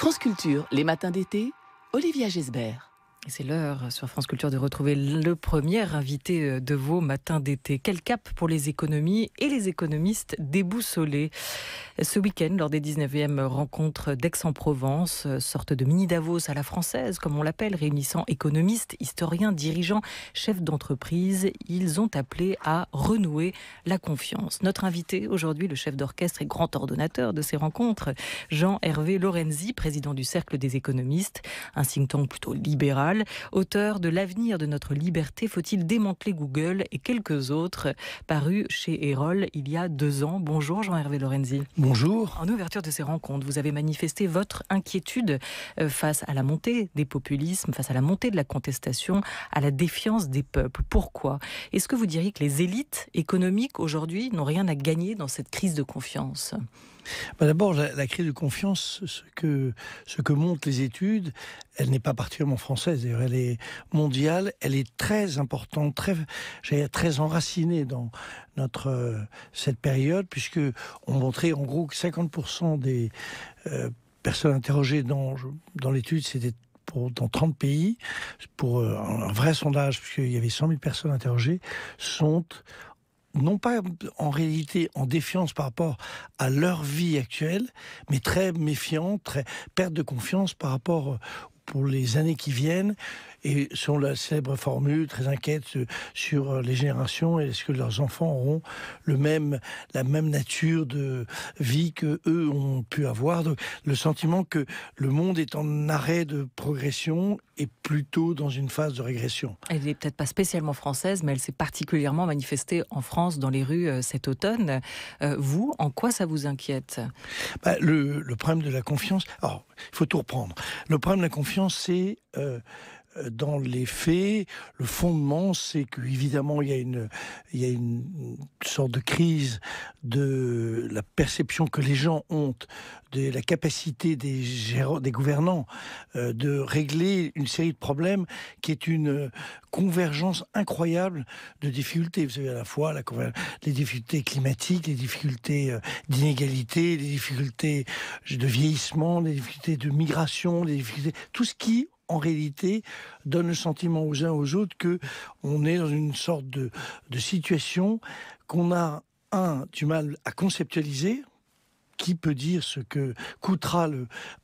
France Culture, les matins d'été, Olivia Gesbert. Et c'est l'heure sur France Culture de retrouver le premier invité de vos matins d'été. Quel cap pour les économies et les économistes déboussolés. Ce week-end, lors des 19e rencontres d'Aix-en-Provence, sorte de mini Davos à la française, comme on l'appelle, réunissant économistes, historiens, dirigeants, chefs d'entreprise, ils ont appelé à renouer la confiance. Notre invité aujourd'hui, le chef d'orchestre et grand ordonnateur de ces rencontres, Jean-Hervé Lorenzi, président du Cercle des économistes, un think tank plutôt libéral, auteur de L'avenir de notre liberté, faut-il démanteler Google et quelques autres, paru chez Erol il y a 2 ans. Bonjour Jean-Hervé Lorenzi. Bonjour. En ouverture de ces rencontres, vous avez manifesté votre inquiétude face à la montée des populismes, face à la montée de la contestation, à la défiance des peuples. Pourquoi ? Est-ce que vous diriez que les élites économiques aujourd'hui n'ont rien à gagner dans cette crise de confiance ? D'abord, la crise de confiance, ce que montrent les études, elle n'est pas particulièrement française. D'ailleurs, elle est mondiale. Elle est très importante, très enracinée dans cette période, puisque on montrait en gros que 50% des personnes interrogées dans l'étude, c'était dans 30 pays, pour un vrai sondage, puisqu'il y avait 100 000 personnes interrogées, sont non pas en réalité en défiance par rapport à leur vie actuelle, mais très méfiants, très perte de confiance par rapport pour les années qui viennent, et selon la célèbre formule, très inquiète sur les générations, et est-ce que leurs enfants auront la même nature de vie que eux ont pu avoir. Donc, le sentiment que le monde est en arrêt de progression et plutôt dans une phase de régression. Elle n'est peut-être pas spécialement française, mais elle s'est particulièrement manifestée en France dans les rues cet automne. Vous, en quoi ça vous inquiète ? Le problème de la confiance... Alors, il faut tout reprendre. Le problème de la confiance, c'est... dans les faits, le fondement, c'est qu'évidemment, il y a une sorte de crise de la perception que les gens ont de la capacité des gouvernants de régler une série de problèmes qui est une convergence incroyable de difficultés. Vous savez, à la fois les difficultés climatiques, les difficultés d'inégalité, les difficultés de vieillissement, les difficultés de migration, les difficultés... Tout ce qui, en réalité, donne le sentiment aux uns aux autres que on est dans une sorte de situation qu'on a, du mal à conceptualiser. Qui peut dire ce que coûtera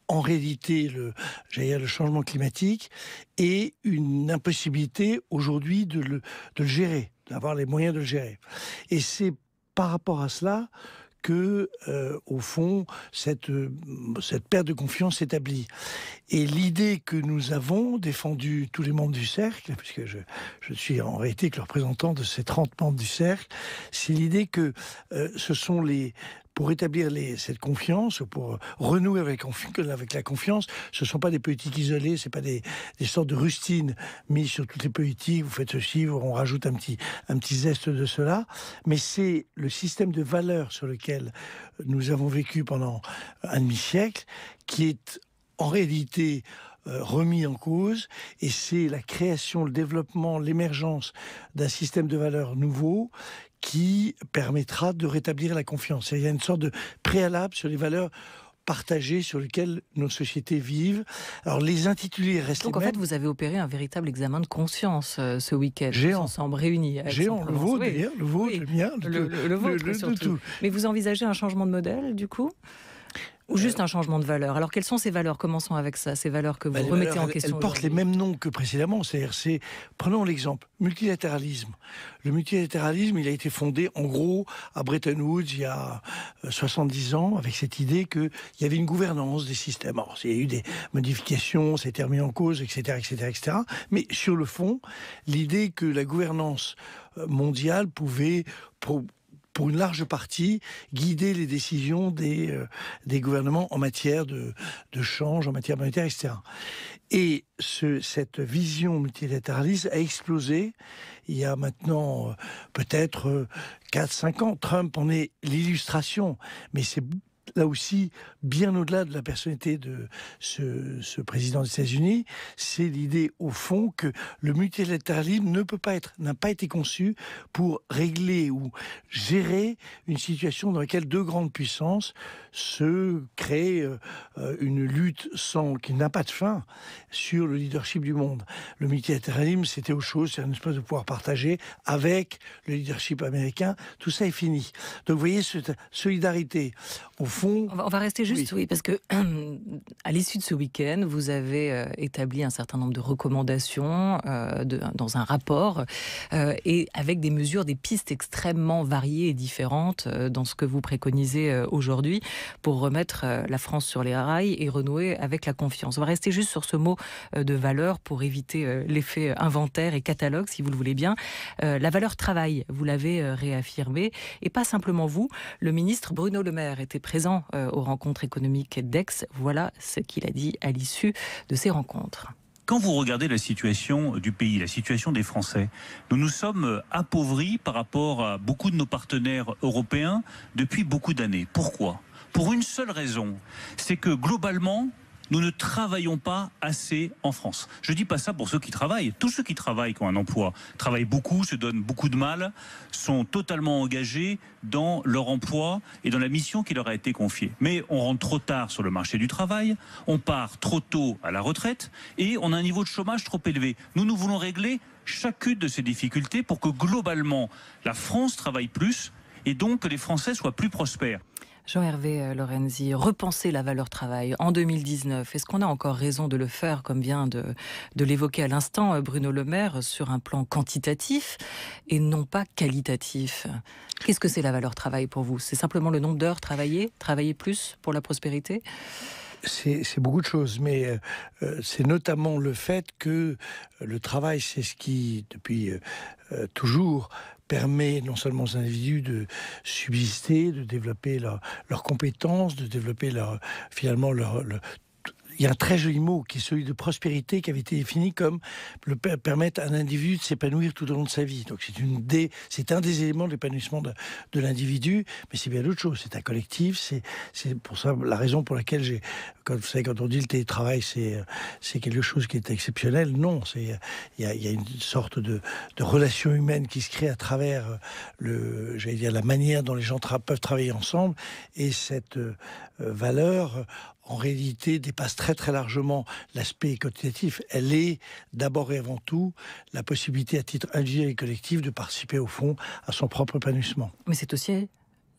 en réalité le changement climatique, et une impossibilité aujourd'hui de le gérer, d'avoir les moyens de le gérer. Et c'est par rapport à cela que, au fond, cette perte de confiance s'établit. Et l'idée que nous avons défendue, tous les membres du Cercle, puisque je suis en réalité que le représentant de ces 30 membres du Cercle, c'est l'idée que ce sont pour établir cette confiance, pour renouer avec la confiance, ce ne sont pas des politiques isolées, ce n'est pas des sortes de rustines mises sur toutes les politiques, vous faites ceci, on rajoute un petit zeste de cela, mais c'est le système de valeurs sur lequel nous avons vécu pendant un demi-siècle, qui est en réalité remis en cause, et c'est la création, le développement, l'émergence d'un système de valeurs nouveau qui permettra de rétablir la confiance. Il y a une sorte de préalable sur les valeurs partagées sur lesquelles nos sociétés vivent. Alors les intitulés restent les mêmes. Donc en fait, vous avez opéré un véritable examen de conscience ce week-end. Géant. Ensemble réunis. Géant, le vôtre d'ailleurs, le vôtre, le mien, le vôtre surtout. Mais vous envisagez un changement de modèle du coup ? Ou juste un changement de valeur. Alors, quelles sont ces valeurs ? Commençons avec ça, ces valeurs que vous remettez en question. Elles portent les mêmes noms que précédemment. Prenons l'exemple, multilatéralisme. Le multilatéralisme, il a été fondé, en gros, à Bretton Woods, il y a 70 ans, avec cette idée qu'il y avait une gouvernance des systèmes. Alors, il y a eu des modifications, c'était remis en cause, etc., etc., etc. Mais sur le fond, l'idée que la gouvernance mondiale pouvait... pour une large partie, guider les décisions des gouvernements en matière de change, en matière monétaire, etc. Et cette vision multilatéraliste a explosé il y a maintenant peut-être 4-5 ans. Trump en est l'illustration, mais c'est là aussi, bien au-delà de la personnalité de ce président des États-Unis, c'est l'idée, au fond, que le multilatéralisme n'a pas été conçu pour régler ou gérer une situation dans laquelle deux grandes puissances se créent une lutte qui n'a pas de fin sur le leadership du monde. Le multilatéralisme, c'était autre chose, c'est un espace de pouvoir partagé avec le leadership américain. Tout ça est fini. Donc vous voyez, cette solidarité, au fond... On va rester juste, oui, parce que à l'issue de ce week-end, vous avez établi un certain nombre de recommandations dans un rapport et avec des mesures, des pistes extrêmement variées et différentes dans ce que vous préconisez aujourd'hui pour remettre la France sur les rails et renouer avec la confiance. On va rester juste sur ce mot de valeur pour éviter l'effet inventaire et catalogue, si vous le voulez bien. La valeur travail, vous l'avez réaffirmé, et pas simplement vous. Le ministre Bruno Le Maire était présent aux rencontres économiques d'Aix. Voilà ce qu'il a dit à l'issue de ces rencontres. Quand vous regardez la situation du pays, la situation des Français, nous nous sommes appauvris par rapport à beaucoup de nos partenaires européens depuis beaucoup d'années. Pourquoi ? Pour une seule raison, c'est que globalement, nous ne travaillons pas assez en France. Je ne dis pas ça pour ceux qui travaillent. Tous ceux qui travaillent, qui ont un emploi, travaillent beaucoup, se donnent beaucoup de mal, sont totalement engagés dans leur emploi et dans la mission qui leur a été confiée. Mais on rentre trop tard sur le marché du travail, on part trop tôt à la retraite et on a un niveau de chômage trop élevé. Nous voulons régler chacune de ces difficultés pour que globalement, la France travaille plus et donc que les Français soient plus prospères. Jean-Hervé Lorenzi, repenser la valeur travail en 2019, est-ce qu'on a encore raison de le faire, comme vient de l'évoquer à l'instant Bruno Le Maire, sur un plan quantitatif et non pas qualitatif? Qu'est-ce que c'est la valeur travail pour vous? C'est simplement le nombre d'heures travaillées, travailler plus pour la prospérité? C'est beaucoup de choses, mais c'est notamment le fait que le travail, c'est ce qui, depuis toujours, permet non seulement aux individus de subsister, de développer leurs compétences, de développer finalement il y a un très joli mot qui est celui de prospérité qui avait été défini comme permettre à un individu de s'épanouir tout au long de sa vie. Donc c'est un des éléments de l'épanouissement de l'individu, mais c'est bien d'autres choses. C'est un collectif, c'est pour ça la raison pour laquelle vous savez, quand on dit le télétravail, c'est quelque chose qui est exceptionnel. Non, il y a une sorte de relation humaine qui se crée à travers la manière dont les gens peuvent travailler ensemble, et cette valeur, en réalité, dépasse très très largement l'aspect quantitatif. Elle est d'abord et avant tout la possibilité à titre individuel et collectif de participer au fond à son propre épanouissement. Mais c'est aussi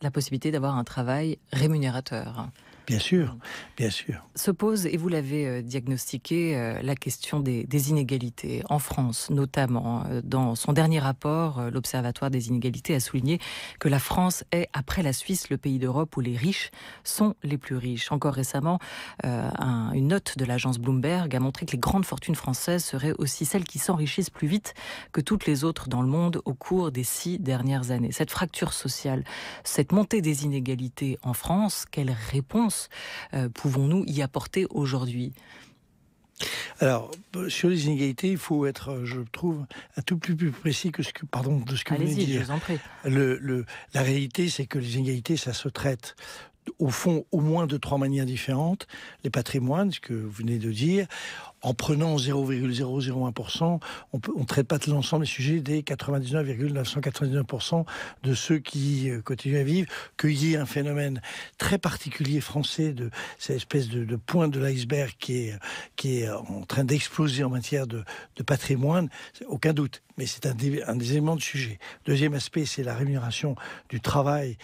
la possibilité d'avoir un travail rémunérateur. Bien sûr, bien sûr. Se pose, et vous l'avez diagnostiqué, la question des inégalités. En France, notamment, dans son dernier rapport, l'Observatoire des inégalités a souligné que la France est, après la Suisse, le pays d'Europe où les riches sont les plus riches. Encore récemment, une note de l'agence Bloomberg a montré que les grandes fortunes françaises seraient aussi celles qui s'enrichissent plus vite que toutes les autres dans le monde au cours des 6 dernières années. Cette fracture sociale, cette montée des inégalités en France, quelle réponse pouvons-nous y apporter aujourd'hui? Alors, sur les inégalités, il faut être, je trouve, un tout plus précis de ce que vous venez de dire. Je vous en prie. La réalité, c'est que les inégalités, ça se traite au fond au moins de 3 manières différentes. Les patrimoines, ce que vous venez de dire, en prenant 0,001%, on ne traite pas de l'ensemble des sujets des 99,999% de ceux qui continuent à vivre, qu'il y ait un phénomène très particulier français de cette espèce de pointe de l'iceberg qui est en train d'exploser en matière de patrimoine, aucun doute. Mais c'est un des éléments du sujet. Deuxième aspect, c'est la rémunération du travail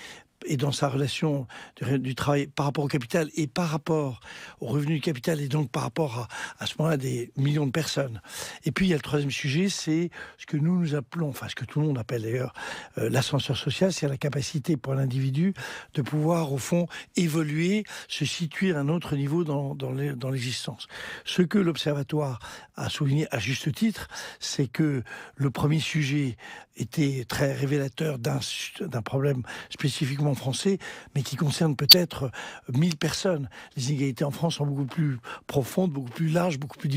et dans sa relation du travail par rapport au capital et par rapport au revenu du capital, et donc par rapport à ce moment-là des millions de personnes. Et puis il y a le troisième sujet, c'est ce que nous appelons, enfin ce que tout le monde appelle d'ailleurs l'ascenseur social, c'est la capacité pour l'individu de pouvoir au fond évoluer, se situer à un autre niveau dans l'existence. Ce que l'Observatoire a souligné à juste titre, c'est que le premier sujet était très révélateur d'un problème spécifiquement gouvernement français, mais qui concerne peut-être 1000 personnes. Les inégalités en France sont beaucoup plus profondes, beaucoup plus larges, beaucoup plus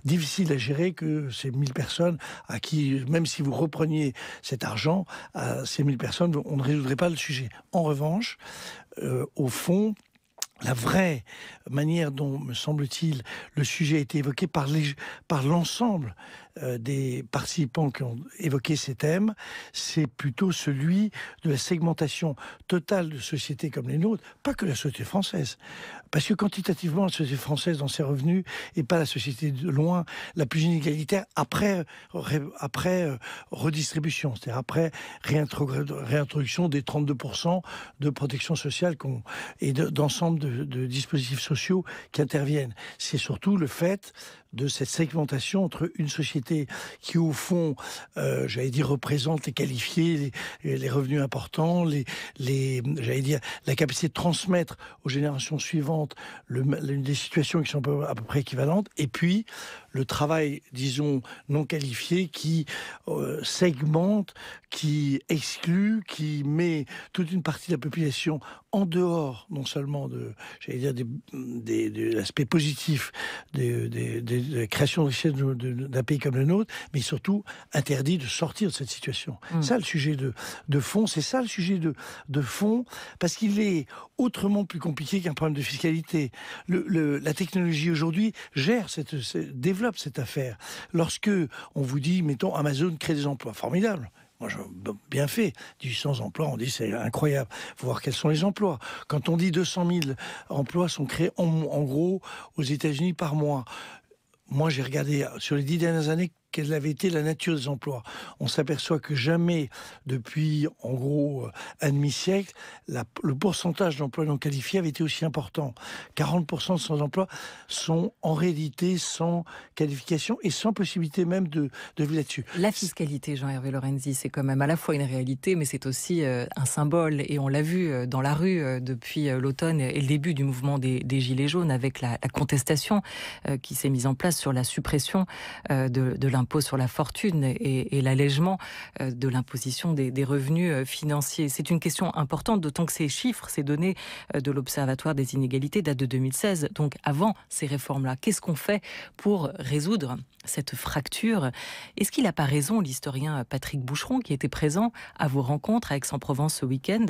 difficiles à gérer que ces 1000 personnes à qui, même si vous repreniez cet argent, à ces 1000 personnes, on ne résoudrait pas le sujet. En revanche, au fond, la vraie manière dont, me semble-t-il, le sujet a été évoqué par l'ensemble des participants qui ont évoqué ces thèmes, c'est plutôt celui de la segmentation totale de sociétés comme les nôtres, pas que la société française. Parce que quantitativement, la société française, dans ses revenus, n'est pas la société de loin la plus inégalitaire après redistribution, c'est-à-dire après réintroduction des 32% de protection sociale et d'ensemble de dispositifs sociaux qui interviennent. C'est surtout le fait de cette segmentation entre une société qui, au fond, représente les qualifiés, les revenus importants, la capacité de transmettre aux générations suivantes des situations qui sont à peu près équivalentes, et puis le travail, disons, non qualifié qui segmente, qui exclut, qui met toute une partie de la population en dehors, non seulement de l'aspect positif de la création de richesse d'un pays comme le nôtre, mais surtout interdit de sortir de cette situation. Ça, le sujet de fond, c'est ça le sujet de fond, parce qu'il est autrement plus compliqué qu'un problème de fiscalité. La technologie aujourd'hui développe cette affaire. Lorsque on vous dit, mettons, Amazon crée des emplois, formidable. Moi, bien fait. 1800 emplois, on dit c'est incroyable. Il faut voir quels sont les emplois. Quand on dit 200 000 emplois sont créés en gros aux États-Unis par mois. Moi, j'ai regardé sur les 10 dernières années quelle avait été la nature des emplois. On s'aperçoit que jamais, depuis, en gros, un demi-siècle, le pourcentage d'emplois non qualifiés avait été aussi important. 40% de sans emploi sont en réalité sans qualification et sans possibilité même de vivre là-dessus. La fiscalité, Jean-Hervé Lorenzi, c'est quand même à la fois une réalité, mais c'est aussi un symbole. Et on l'a vu dans la rue depuis l'automne et le début du mouvement des Gilets jaunes, avec la contestation qui s'est mise en place sur la suppression de l'impôt sur la fortune et l'allègement de l'imposition des revenus financiers. C'est une question importante, d'autant que ces chiffres, ces données de l'Observatoire des inégalités datent de 2016, donc avant ces réformes-là. Qu'est-ce qu'on fait pour résoudre cette fracture? Est-ce qu'il n'a pas raison, l'historien Patrick Boucheron, qui était présent à vos rencontres à Aix-en-Provence ce week-end,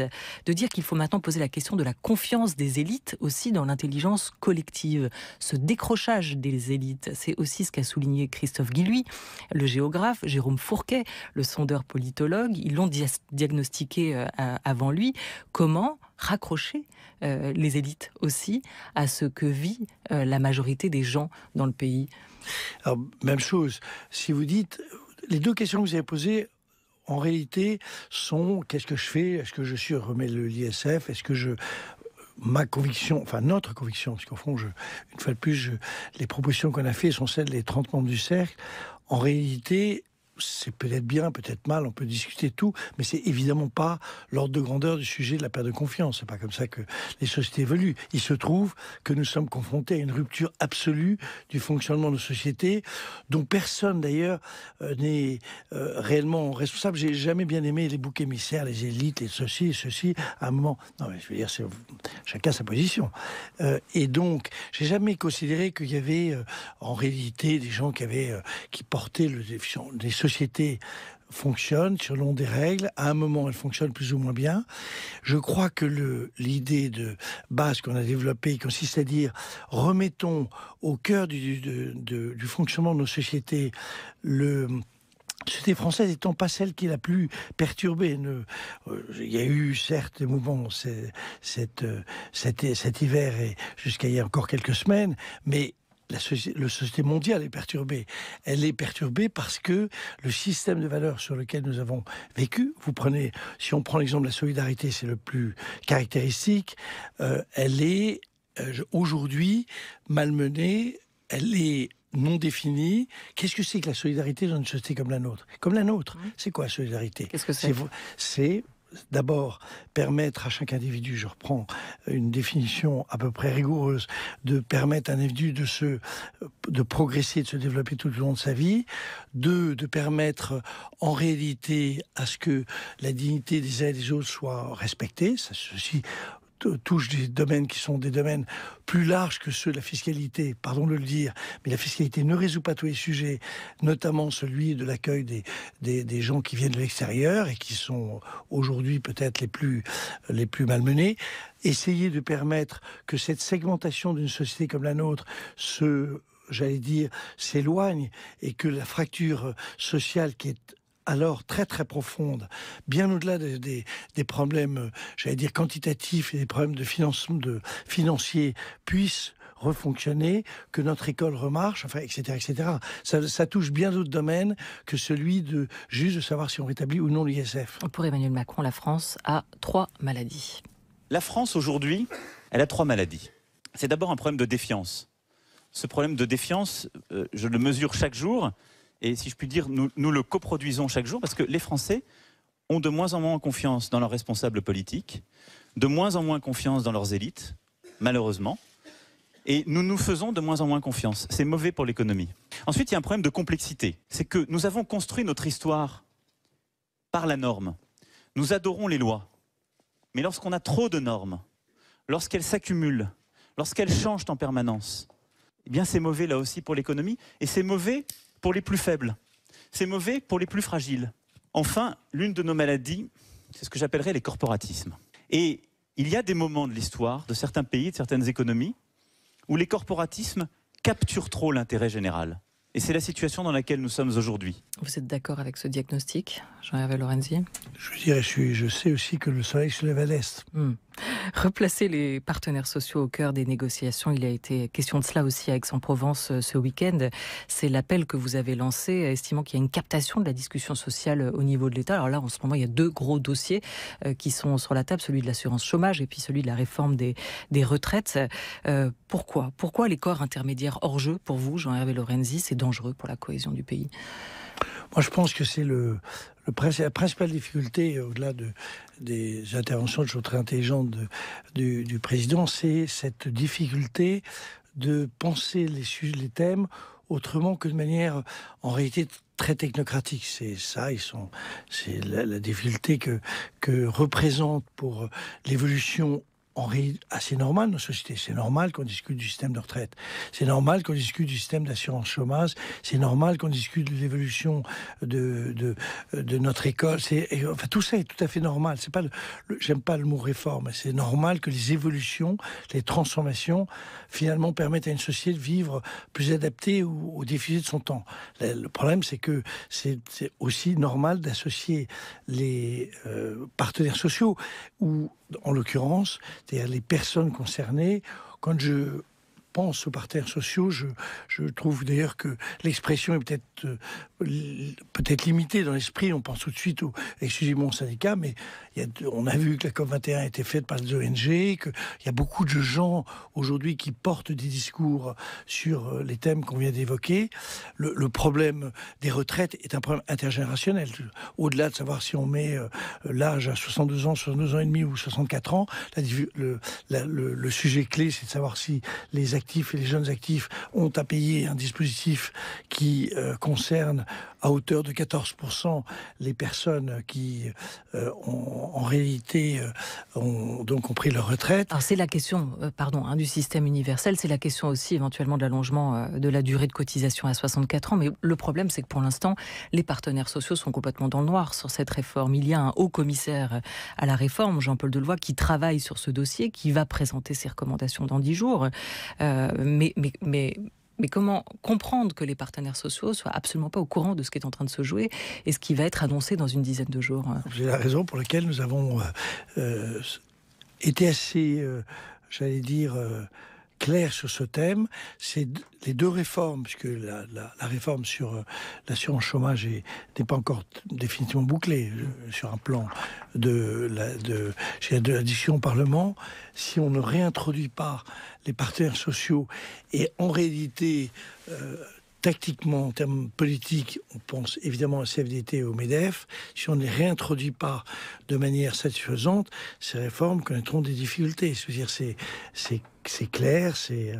de dire qu'il faut maintenant poser la question de la confiance des élites aussi dans l'intelligence collective? Ce décrochage des élites, c'est aussi ce qu'a souligné Christophe Guilluy, le géographe, Jérôme Fourquet, le sondeur politologue. Ils l'ont diagnostiqué avant lui. Comment raccrocher les élites aussi à ce que vit la majorité des gens dans le pays? Alors, même chose. Si vous dites, les deux questions que vous avez posées, en réalité, sont qu'est-ce que je fais? Est-ce que je remets l'ISF? Est-ce que ma conviction, enfin notre conviction, parce qu'au fond, une fois de plus, les propositions qu'on a faites sont celles des 30 membres du cercle. En réalité, c'est peut-être bien, peut-être mal, on peut discuter de tout, mais c'est évidemment pas l'ordre de grandeur du sujet de la perte de confiance. C'est pas comme ça que les sociétés évoluent. Il se trouve que nous sommes confrontés à une rupture absolue du fonctionnement de nos sociétés, dont personne d'ailleurs n'est réellement responsable. J'ai jamais bien aimé les boucs émissaires, les élites, les ceci. À un moment, non, mais je veux dire, chacun sa position. Et donc, j'ai jamais considéré qu'il y avait en réalité des gens qui portaient des sociétés fonctionnent selon des règles. À un moment, elles fonctionnent plus ou moins bien. Je crois que l'idée de base qu'on a développée consiste à dire remettons au cœur du fonctionnement de nos sociétés la société française étant pas celle qui est la plus perturbée. Il y a eu certes des mouvements cet hiver et jusqu'à il y a encore quelques semaines, mais la société mondiale est perturbée. Elle est perturbée parce que le système de valeurs sur lequel nous avons vécu, si on prend l'exemple de la solidarité, c'est le plus caractéristique, elle est aujourd'hui malmenée, elle est non définie. Qu'est-ce que c'est que la solidarité dans une société comme la nôtre? C'est quoi la solidarité? Qu'est-ce que c'est? d'abord permettre à chaque individu, je reprends une définition à peu près rigoureuse, de permettre à un individu de progresser, de se développer tout au long de sa vie. 2, de permettre en réalité à ce que la dignité des uns et des autres soit respectée. Ceci touche des domaines qui sont des domaines plus larges que ceux de la fiscalité, pardon de le dire, mais la fiscalité ne résout pas tous les sujets, notamment celui de l'accueil des gens qui viennent de l'extérieur et qui sont aujourd'hui peut-être les plus malmenés. Essayer de permettre que cette segmentation d'une société comme la nôtre s'éloigne et que la fracture sociale qui est alors très très profonde, bien au-delà des problèmes, quantitatifs et des problèmes financiers puissent refonctionner, que notre école remarche, etc., etc. Ça touche bien d'autres domaines que celui de savoir si on rétablit ou non l'ISF. Pour Emmanuel Macron, la France a 3 maladies. La France aujourd'hui, elle a 3 maladies. C'est d'abord un problème de défiance. Ce problème de défiance, je le mesure chaque jour. Et si je puis dire, nous le coproduisons chaque jour parce que les Français ont de moins en moins confiance dans leurs responsables politiques, de moins en moins confiance dans leurs élites, malheureusement. Et nous nous faisons de moins en moins confiance. C'est mauvais pour l'économie. Ensuite, il y a un problème de complexité. C'est que nous avons construit notre histoire par la norme. Nous adorons les lois. Mais lorsqu'on a trop de normes, lorsqu'elles s'accumulent, lorsqu'elles changent en permanence, eh bien c'est mauvais là aussi pour l'économie. Et c'est mauvais pour les plus faibles. C'est mauvais pour les plus fragiles. Enfin, l'une de nos maladies, c'est ce que j'appellerais les corporatismes. Et il y a des moments de l'histoire de certains pays, de certaines économies, où les corporatismes capturent trop l'intérêt général. Et c'est la situation dans laquelle nous sommes aujourd'hui. Vous êtes d'accord avec ce diagnostic, Jean-Hervé Lorenzi? Je sais aussi que le soleil se lève à l'est. Replacer les partenaires sociaux au cœur des négociations, il a été question de cela aussi à Aix-en-Provence ce week-end. C'est l'appel que vous avez lancé, estimant qu'il y a une captation de la discussion sociale au niveau de l'État. Alors là, en ce moment, il y a 2 gros dossiers qui sont sur la table, celui de l'assurance chômage et puis celui de la réforme des retraites. Pourquoi les corps intermédiaires hors jeu, pour vous, Jean-Hervé Lorenzi, c'est dangereux pour la cohésion du pays? Moi, je pense que c'est la principale difficulté, au-delà des interventions toujours très intelligentes du président, c'est cette difficulté de penser les thèmes autrement que de manière, en réalité, très technocratique. C'est la difficulté que représente pour l'évolution assez normal, nos sociétés. C'est normal qu'on discute du système de retraite. C'est normal qu'on discute du système d'assurance chômage. C'est normal qu'on discute de l'évolution de notre école. Tout ça est tout à fait normal. C'est pas j'aime pas le mot réforme. C'est normal que les évolutions, les transformations, finalement, permettent à une société de vivre plus adaptée aux défis de son temps. Le problème, c'est que c'est aussi normal d'associer les partenaires sociaux ou, en l'occurrence, c'est-à-dire les personnes concernées. Quand je pense aux partenaires sociaux, je trouve d'ailleurs que l'expression est peut-être limitée dans l'esprit. On pense tout de suite exclusivement aux syndicats, mais on a vu que la COP21 a été faite par les ONG, qu'il y a beaucoup de gens aujourd'hui qui portent des discours sur les thèmes qu'on vient d'évoquer. Le problème des retraites est un problème intergénérationnel. Au-delà de savoir si on met l'âge à 62 ans et demi ou 64 ans, le sujet clé, c'est de savoir si les actifs et les jeunes actifs ont à payer un dispositif qui concerne à hauteur de 14% les personnes qui en réalité ont pris leur retraite. Alors c'est la question du système universel, c'est la question aussi éventuellement de l'allongement de la durée de cotisation à 64 ans, mais le problème c'est que pour l'instant les partenaires sociaux sont complètement dans le noir sur cette réforme. Il y a un haut commissaire à la réforme, Jean-Paul Delevoye, qui travaille sur ce dossier, qui va présenter ses recommandations dans 10 jours. Mais comment comprendre que les partenaires sociaux soient absolument pas au courant de ce qui est en train de se jouer et ce qui va être annoncé dans une dizaine de jours? C'est la raison pour laquelle nous avons été assez, clair sur ce thème. C'est les 2 réformes, puisque la réforme sur l'assurance chômage n'est pas encore définitivement bouclée sur un plan de la discussion au Parlement. Si on ne réintroduit pas les partenaires sociaux et en réalité tactiquement, en termes politiques, on pense évidemment à CFDT et au MEDEF. Si on ne les réintroduit pas de manière satisfaisante, ces réformes connaîtront des difficultés. C'est-à-dire, c'est clair, c'est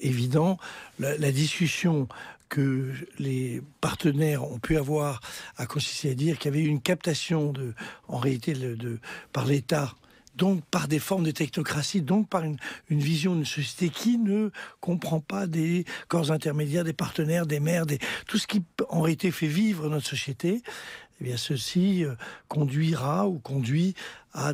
évident. La discussion que les partenaires ont pu avoir a consisté à dire qu'il y avait eu une captation en réalité par l'État, donc par des formes de technocratie, donc par une vision d'une société qui ne comprend pas des corps intermédiaires, des partenaires, des maires, tout ce qui en réalité fait vivre notre société. Eh bien, ceci conduira ou conduit à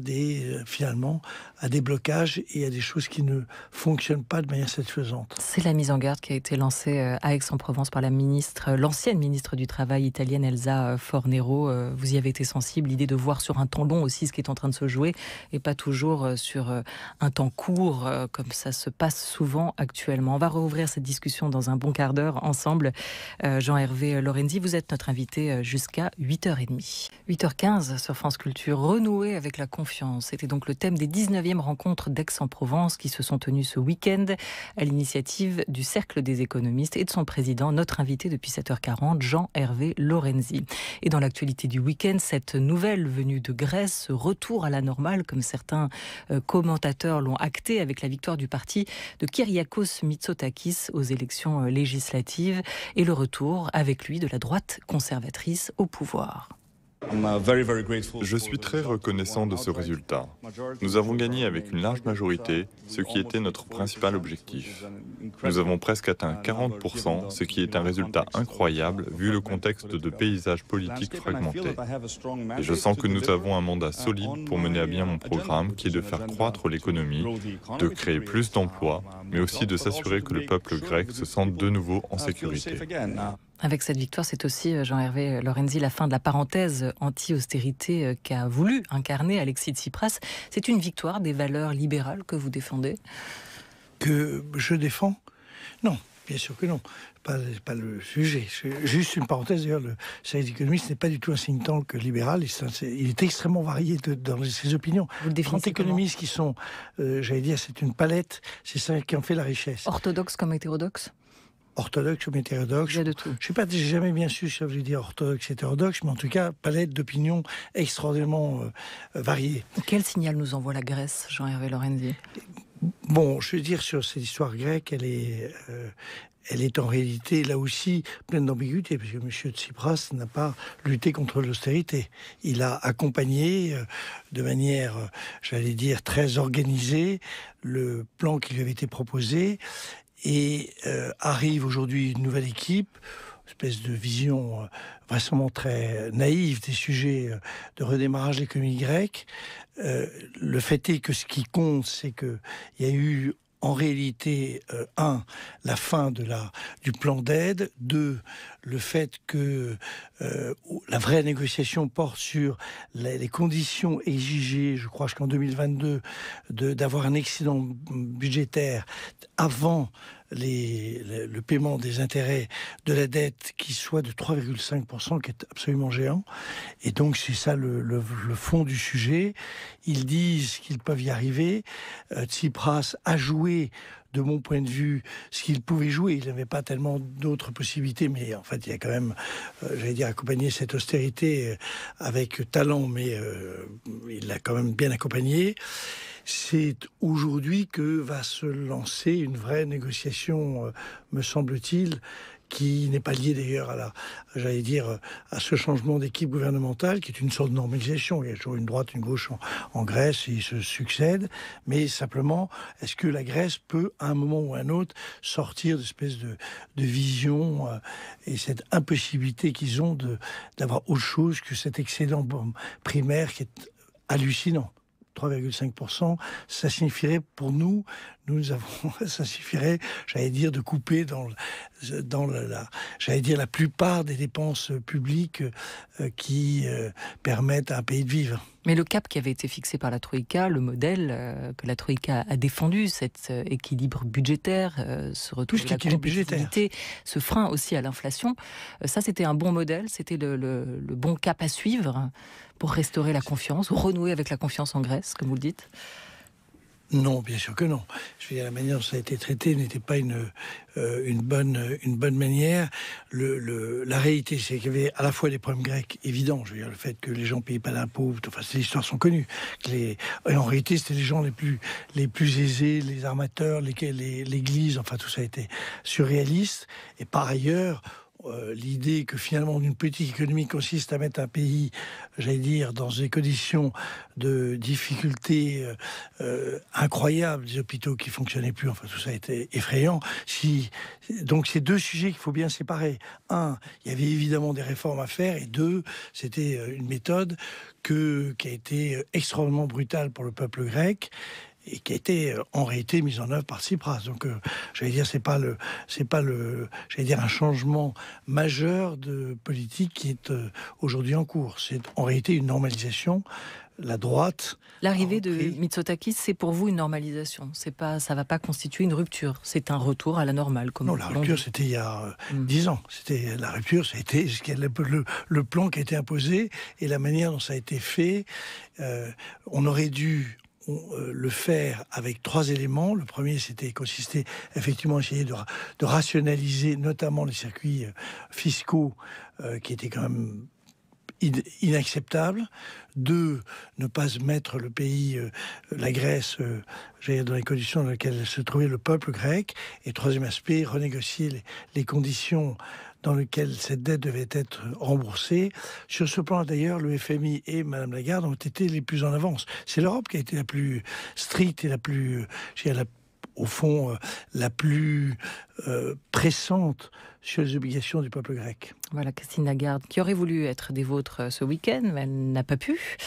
finalement à des blocages et à des choses qui ne fonctionnent pas de manière satisfaisante. C'est la mise en garde qui a été lancée à Aix-en-Provence par l'ancienne ministre du Travail italienne Elsa Fornero. Vous y avez été sensible, l'idée de voir sur un temps long aussi ce qui est en train de se jouer et pas toujours sur un temps court comme ça se passe souvent actuellement. On va rouvrir cette discussion dans un bon quart d'heure ensemble. Jean-Hervé Lorenzi, vous êtes notre invité jusqu'à 8h30. 8h15 sur France Culture, renouer avec la confiance. C'était donc le thème des 19e rencontres d'Aix-en-Provence qui se sont tenues ce week-end à l'initiative du Cercle des économistes et de son président, notre invité depuis 7h40, Jean-Hervé Lorenzi. Et dans l'actualité du week-end, cette nouvelle venue de Grèce, ce retour à la normale, comme certains commentateurs l'ont acté avec la victoire du parti de Kyriakos Mitsotakis aux élections législatives et le retour avec lui de la droite conservatrice au pouvoir. Je suis très reconnaissant de ce résultat. Nous avons gagné avec une large majorité, ce qui était notre principal objectif. Nous avons presque atteint 40%, ce qui est un résultat incroyable vu le contexte de paysage politique fragmenté. Et je sens que nous avons un mandat solide pour mener à bien mon programme qui est de faire croître l'économie, de créer plus d'emplois, mais aussi de s'assurer que le peuple grec se sente de nouveau en sécurité. Avec cette victoire, c'est aussi, Jean-Hervé Lorenzi, la fin de la parenthèse anti-austérité qu'a voulu incarner Alexis Tsipras. C'est une victoire des valeurs libérales que vous défendez ? Que je défends ? Non, bien sûr que non. Pas le sujet. Juste une parenthèse, d'ailleurs, le Cercle des économistes n'est pas du tout un think tank libéral. Il est extrêmement varié dans ses opinions. 30 économistes qui sont, j'allais dire, c'est une palette, c'est ça qui en fait la richesse. Orthodoxe comme hétérodoxe ? Orthodoxe ou hétérodoxe. Il y a de tout. Je sais pas, j'ai jamais bien su si ça veut dire orthodoxe, hétérodoxe, mais en tout cas, palette d'opinions extraordinairement variées. Quel signal nous envoie la Grèce, Jean-Hervé Lorenzi ? Bon, je veux dire, sur cette histoire grecque, elle est en réalité, là aussi, pleine d'ambiguïté, parce que M. Tsipras n'a pas lutté contre l'austérité. Il a accompagné de manière, j'allais dire, très organisée le plan qui lui avait été proposé. Et arrive aujourd'hui une nouvelle équipe, une espèce de vision vraisemblablement très naïve des sujets de redémarrage de l'économie grecque. Le fait est que ce qui compte, c'est qu'il y a eu en réalité, la fin du plan d'aide, 2, le fait que la vraie négociation porte sur les conditions exigées, je crois jusqu'en 2022, d'avoir un excédent budgétaire avant le paiement des intérêts de la dette qui soit de 3,5%, qui est absolument géant. Et donc c'est ça le fond du sujet. Ils disent qu'ils peuvent y arriver. Tsipras a joué, de mon point de vue, ce qu'il pouvait jouer. Il n'avait pas tellement d'autres possibilités, mais en fait, il a quand même, j'allais dire, accompagné cette austérité avec talent, mais il l'a quand même bien accompagné. C'est aujourd'hui que va se lancer une vraie négociation, me semble-t-il, qui n'est pas liée d'ailleurs à ce changement d'équipe gouvernementale, qui est une sorte de normalisation. Il y a toujours une droite, une gauche en Grèce, et ils se succèdent. Mais simplement, est-ce que la Grèce peut, à un moment ou à un autre, sortir d'espèce de vision et cette impossibilité qu'ils ont d'avoir autre chose que cet excédent primaire qui est hallucinant. 3,5%, ça signifierait pour nous ça suffirait, j'allais dire, de couper dans la plupart des dépenses publiques qui permettent à un pays de vivre. Mais le cap qui avait été fixé par la Troïka, le modèle que la Troïka a défendu, cet équilibre budgétaire, ce retour de la compétitivité, ce frein aussi à l'inflation, ça c'était un bon modèle, c'était le bon cap à suivre pour restaurer la confiance, ou renouer avec la confiance en Grèce, comme vous le dites. Non, bien sûr que non. Je veux dire, la manière dont ça a été traité n'était pas une bonne manière. La réalité, c'est qu'il y avait à la fois des problèmes grecs évidents. Je veux dire, le fait que les gens ne payaient pas d'impôts, enfin, les histoires sont connues. Et en réalité, c'était les gens les plus aisés, les armateurs, l'église, enfin, tout ça a été surréaliste. Et par ailleurs, l'idée que finalement une politique économique consiste à mettre un pays, j'allais dire, dans des conditions de difficultés incroyables, des hôpitaux qui fonctionnaient plus, enfin tout ça a été effrayant. Donc c'est deux sujets qu'il faut bien séparer. Un, il y avait évidemment des réformes à faire, et deux, c'était une méthode qui a été extrêmement brutale pour le peuple grec, et qui a été en réalité mise en œuvre par Tsipras. Donc, j'allais dire, c'est pas j'allais dire un changement majeur de politique qui est aujourd'hui en cours. C'est en réalité une normalisation. La droite. L'arrivée de Mitsotakis, c'est pour vous une normalisation. Ça va pas constituer une rupture. C'est un retour à la normale. Comme non, la rupture, c'était il y a 10 ans. La rupture, ça a été le plan qui a été imposé et la manière dont ça a été fait. On aurait dû le faire avec 3 éléments. Le premier, consistait effectivement à essayer de rationaliser notamment les circuits fiscaux qui étaient quand même inacceptables. 2, ne pas mettre le pays, la Grèce, dans les conditions dans lesquelles se trouvait le peuple grec. Et 3e aspect, renégocier les conditions dans lesquelles cette dette devait être remboursée. Sur ce plan, d'ailleurs, le FMI et Mme Lagarde ont été les plus en avance. C'est l'Europe qui a été la plus stricte et la plus, au fond, la plus pressante sur les obligations du peuple grec. Voilà, Christine Lagarde, qui aurait voulu être des vôtres ce week-end, mais elle n'a pas pu,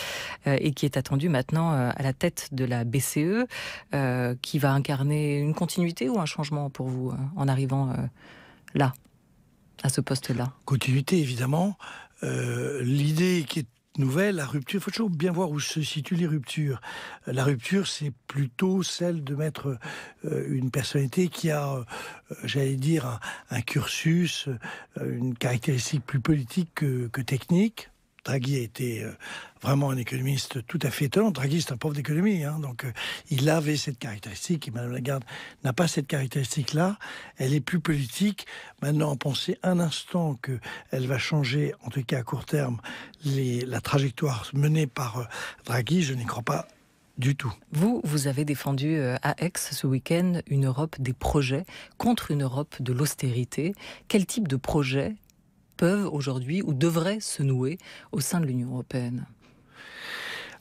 et qui est attendue maintenant à la tête de la BCE, qui va incarner une continuité ou un changement pour vous, en arrivant là, à ce poste-là? Continuité, évidemment. L'idée qui est nouvelle, la rupture, il faut toujours bien voir où se situent les ruptures. La rupture, c'est plutôt celle de mettre une personnalité qui a, j'allais dire, un cursus, une caractéristique plus politique que technique. Draghi a été vraiment un économiste tout à fait étonnant. Draghi, c'est un prof d'économie, donc il avait cette caractéristique, et Mme Lagarde n'a pas cette caractéristique-là. Elle est plus politique. Maintenant, penser un instant qu'elle va changer, en tout cas à court terme, la trajectoire menée par Draghi, je n'y crois pas du tout. Vous avez défendu à Aix ce week-end une Europe des projets contre une Europe de l'austérité. Quel type de projet peuvent aujourd'hui ou devraient se nouer au sein de l'Union européenne?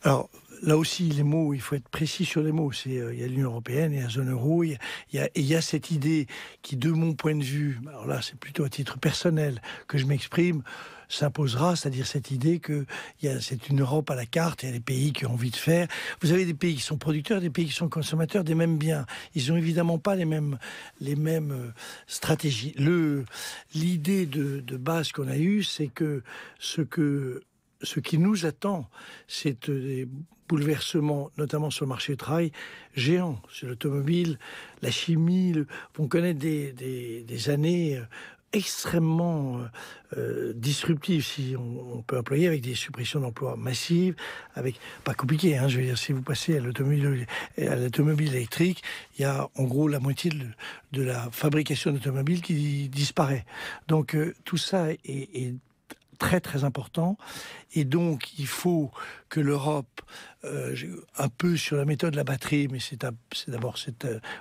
Alors, là aussi, les mots, il faut être précis sur les mots. Il y a l'Union européenne, il y a la zone euro, il y a cette idée qui, de mon point de vue, alors là, c'est plutôt à titre personnel que je m'exprime, s'imposera, c'est-à-dire cette idée que c'est une Europe à la carte, il y a des pays qui ont envie de faire. Vous avez des pays qui sont producteurs, des pays qui sont consommateurs des mêmes biens. Ils n'ont évidemment pas les mêmes stratégies. L'idée de base qu'on a eue, c'est que ce qui nous attend, c'est des bouleversements, notamment sur le marché du travail, géants, sur l'automobile, la chimie. On connaît des années extrêmement disruptive, si on peut employer, avec des suppressions d'emplois massives, avec pas compliqué, je veux dire, si vous passez à l'automobile électrique, il y a en gros la moitié de la fabrication d'automobiles qui disparaît. Donc tout ça est très très important, et donc il faut que l'Europe, un peu sur la méthode de la batterie, mais c'est d'abord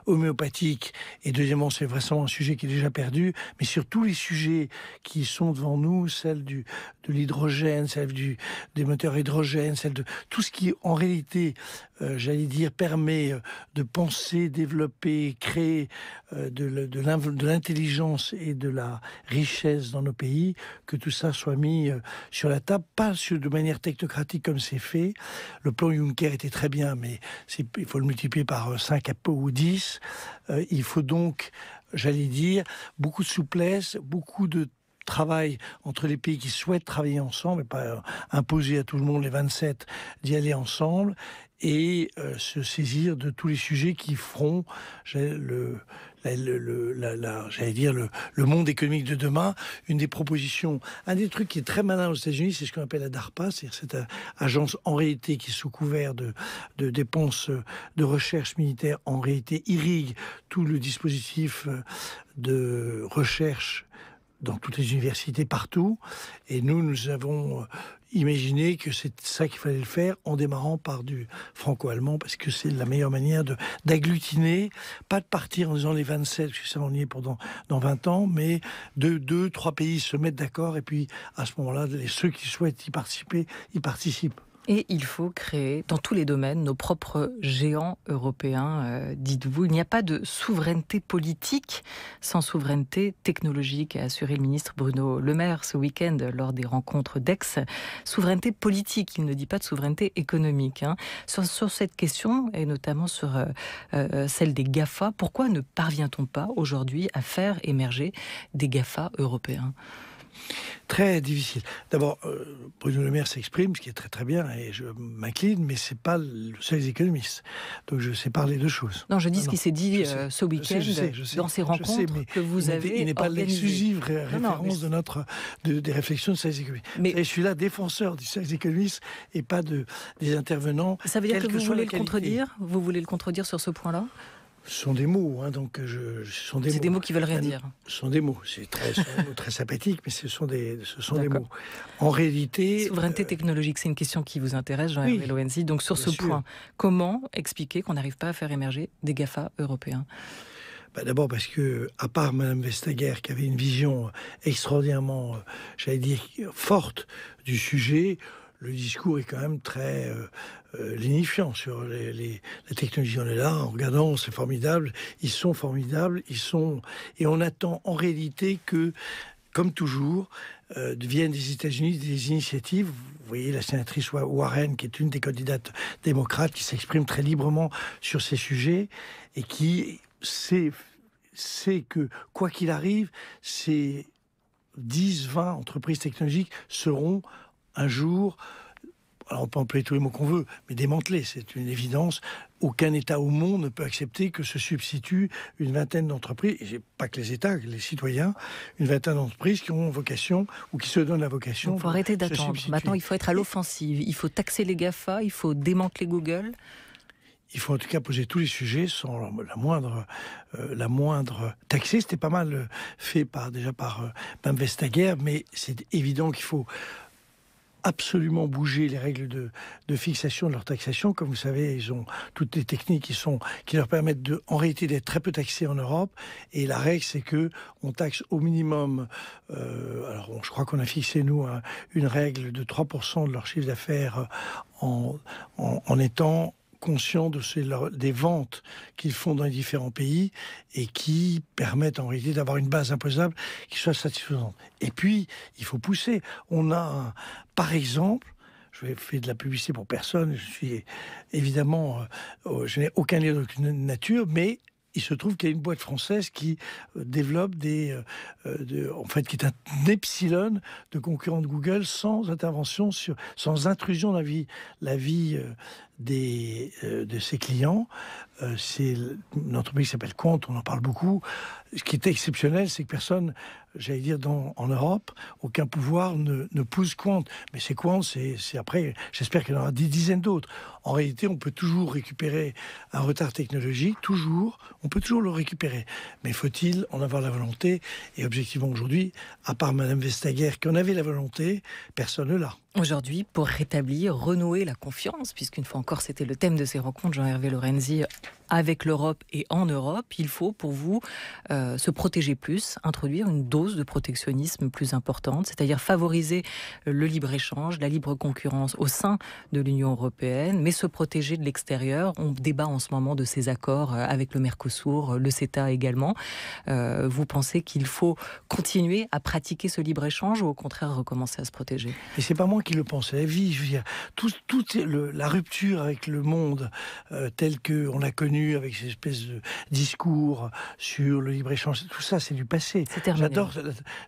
homéopathique, et deuxièmement c'est vraiment un sujet qui est déjà perdu, mais sur tous les sujets qui sont devant nous, celle de l'hydrogène, celle des moteurs hydrogène, celle de tout ce qui en réalité, j'allais dire, permet de penser, développer, créer de l'intelligence et de la richesse dans nos pays, que tout ça soit mis sur la table, pas de manière technocratique comme c'est fait. Le plan Juncker était très bien, mais il faut le multiplier par 5 ou 10. Il faut donc, j'allais dire, beaucoup de souplesse, beaucoup de travail entre les pays qui souhaitent travailler ensemble, et pas imposer à tout le monde, les 27, d'y aller ensemble, et se saisir de tous les sujets qui feront la j'allais dire, le monde économique de demain. Une des propositions, un des trucs qui est très malin aux États-Unis, c'est ce qu'on appelle la DARPA, c'est-à-dire cette agence en réalité qui, sous couvert de dépenses de recherche militaire, en réalité irrigue tout le dispositif de recherche dans toutes les universités partout. Et nous avons imaginé que c'est ça qu'il fallait le faire en démarrant par du franco-allemand, parce que c'est la meilleure manière d'agglutiner, pas de partir en disant les 27, parce que ça on y est dans 20 ans, mais 2-3 pays se mettent d'accord et puis à ce moment-là, ceux qui souhaitent y participer, y participent. Et il faut créer, dans tous les domaines, nos propres géants européens, dites-vous. Il n'y a pas de souveraineté politique sans souveraineté technologique, a assuré le ministre Bruno Le Maire ce week-end lors des rencontres d'Aix. Souveraineté politique, il ne dit pas de souveraineté économique. Sur cette question, et notamment sur celle des GAFA, pourquoi ne parvient-on pas aujourd'hui à faire émerger des GAFA européens ? Très difficile. D'abord, Bruno Le Maire s'exprime, ce qui est très très bien, et je m'incline, mais c'est pas le seul économiste. Donc je sépare les deux choses. Non, je dis ce qui s'est dit ce week-end dans ces rencontres que vous avez il n'est pas l'exclusive référence des réflexions de service économiste. Mais je suis là défenseur du service économiste et pas des intervenants. Ça veut dire que vous voulez le contredire ? Vous voulez le contredire sur ce point-là ? Ce sont des mots, donc c'est des mots qui veulent rien dire. Ce sont des mots, c'est très sympathique, mais ce sont des mots. En réalité, souveraineté technologique, c'est une question qui vous intéresse, Jean-Hervé Lorenzi. Donc sur ce point, comment expliquer qu'on n'arrive pas à faire émerger des GAFA européens ? D'abord parce que, à part Madame Vestager, qui avait une vision extraordinairement, j'allais dire, forte du sujet, le discours est quand même très lénifiant sur la technologie. On est là, en regardant, c'est formidable, ils sont formidables, et on attend en réalité que, comme toujours, viennent des États-Unis des initiatives. Vous voyez la sénatrice Warren, qui est une des candidates démocrates, qui s'exprime très librement sur ces sujets, et qui sait que, quoi qu'il arrive, ces 10-20 entreprises technologiques seront un jour, alors on peut employer tous les mots qu'on veut, mais démantelées, c'est une évidence. Aucun État au monde ne peut accepter que se substitue une vingtaine d'entreprises, et pas que les États, les citoyens, une vingtaine d'entreprises qui ont vocation, ou qui se donnent la vocation. Il faut arrêter d'attendre. Maintenant, il faut être à l'offensive. Il faut taxer les GAFA, il faut démanteler Google. Il faut en tout cas poser tous les sujets sans la moindre taxée. C'était pas mal fait déjà par Mme Vestager, mais c'est évident qu'il faut absolument bouger les règles de fixation de leur taxation. Comme vous savez, ils ont toutes les techniques qui leur permettent en réalité d'être très peu taxés en Europe. Et la règle, c'est que on taxe au minimum. Je crois qu'on a fixé nous une règle de 3% de leur chiffre d'affaires en étant conscients des ventes qu'ils font dans les différents pays et qui permettent en réalité d'avoir une base imposable qui soit satisfaisante. Et puis, il faut pousser. On a, par exemple, je vais faire de la publicité pour personne, je n'ai aucun lien d'aucune nature, mais il se trouve qu'il y a une boîte française qui développe qui est un epsilon de concurrent de Google sans intervention, sans intrusion dans la vie de ses clients. C'est une entreprise qui s'appelle Quant, on en parle beaucoup. Ce qui est exceptionnel, c'est que personne, j'allais dire, en Europe, aucun pouvoir ne pousse Quant. Mais c'est Quant, c'est après, j'espère qu'il y en aura des dizaines d'autres. En réalité, on peut toujours récupérer un retard technologique, on peut toujours le récupérer. Mais faut-il en avoir la volonté ? Et objectivement, aujourd'hui, à part Mme Vestager, qui en avait la volonté, personne ne l'a. Aujourd'hui, pour renouer la confiance, puisqu'une fois encore, c'était le thème de ces rencontres, Jean-Hervé Lorenzi, avec l'Europe et en Europe, il faut, pour vous, se protéger plus, introduire une dose de protectionnisme plus importante, c'est-à-dire favoriser le libre-échange, la libre concurrence au sein de l'Union européenne, mais se protéger de l'extérieur. On débat en ce moment de ces accords avec le Mercosur, le CETA également. Vous pensez qu'il faut continuer à pratiquer ce libre-échange ou au contraire recommencer à se protéger ? Et c'est pas moi qui le pense, c'est la vie. Je veux dire, la rupture rupture avec le monde tel qu'on l'a connu, avec ces espèces de discours sur le libre-échange, tout ça, c'est du passé.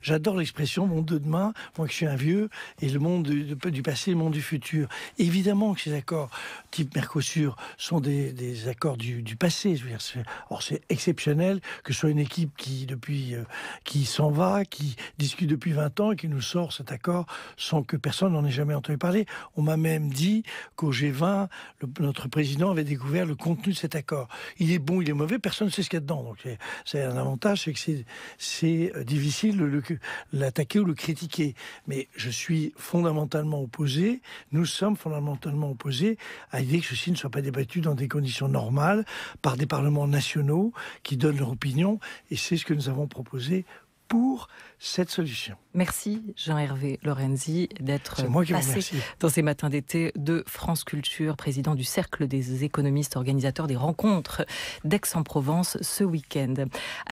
J'adore l'expression monde de demain, moi que je suis un vieux, et le monde du passé, le monde du futur. Évidemment que ces accords type Mercosur sont des accords du passé. Je veux dire, c'est exceptionnel que ce soit une équipe qui s'en va, qui discute depuis 20 ans et qui nous sort cet accord sans que personne n'en ait jamais entendu parler. On m'a même dit qu'au G20, notre président avait découvert le contenu de cet accord. Il est bon, il est mauvais, personne ne sait ce qu'il y a dedans. Donc c'est un avantage, c'est que c'est difficile de l'attaquer ou le critiquer. Mais je suis fondamentalement opposé, nous sommes fondamentalement opposés à l'idée que ceci ne soit pas débattu dans des conditions normales par des parlements nationaux qui donnent leur opinion, et c'est ce que nous avons proposé pour cette solution. Merci Jean-Hervé Lorenzi d'être passé dans ces matins d'été de France Culture, président du Cercle des économistes, organisateur des rencontres d'Aix-en-Provence ce week-end.